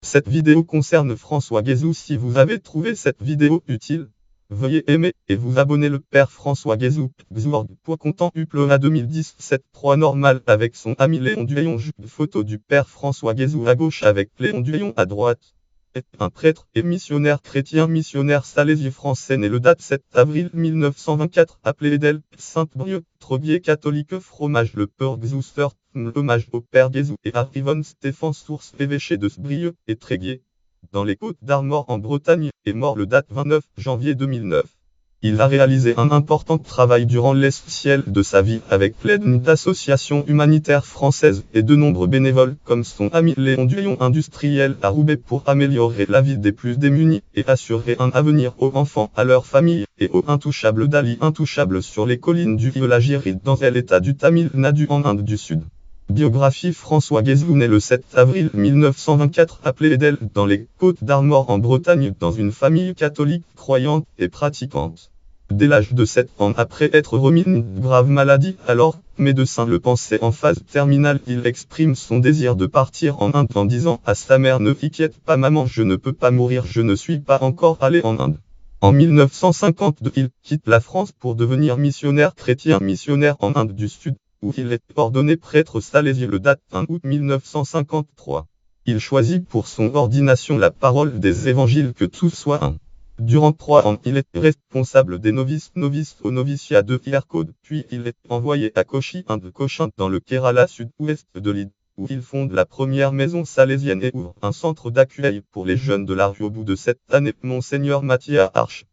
Cette vidéo concerne François Guézou. Si vous avez trouvé cette vidéo utile, veuillez aimer et vous abonner. Le père François Guézou, content Upload 2017-3 normal avec son ami Léon Duhayon. Photo du père François Guézou à gauche avec Léon Duhayon à droite. Est un prêtre et missionnaire chrétien, missionnaire salésien français né le date 7 avril 1924, appelé Edel, Sainte-Brieuc, Trobier catholique, fromage le peur Gzouster, hommage au père Guézou et à Yvonne Stéphane, source évêché de Sbrieuc et Tréguier, dans les Côtes d'Armor en Bretagne, est mort le date 29 janvier 2009. Il a réalisé un important travail durant l'essentiel de sa vie avec l'aide d'associations humanitaires françaises et de nombreux bénévoles comme son ami Léon Duhayon, industriel à Roubaix, pour améliorer la vie des plus démunis et assurer un avenir aux enfants, à leurs familles et aux intouchables d'Ali, intouchables sur les collines du Vilagiri dans l'état du Tamil Nadu en Inde du Sud. Biographie: François Guézou né le 7 avril 1924, appelé Edel, dans les Côtes d'Armor en Bretagne, dans une famille catholique croyante et pratiquante. Dès l'âge de 7 ans, après être remis d'une grave maladie, alors médecin le pensait en phase terminale, il exprime son désir de partir en Inde en disant à sa mère: ne t'inquiète pas maman, je ne peux pas mourir, je ne suis pas encore allé en Inde. En 1952, il quitte la France pour devenir missionnaire chrétien, missionnaire en Inde du Sud, où il est ordonné prêtre salésien le date 1 août 1953. Il choisit pour son ordination la parole des évangiles, que tout soit un. Durant 3 ans, il est responsable des novices au noviciat de Hircode, puis il est envoyé à Kochi, Inde, Cochin, dans le Kerala sud-ouest de l'Inde, où il fonde la première maison salésienne et ouvre un centre d'accueil pour les jeunes de la rue. Au bout de cette année, Monseigneur Matthias Arche,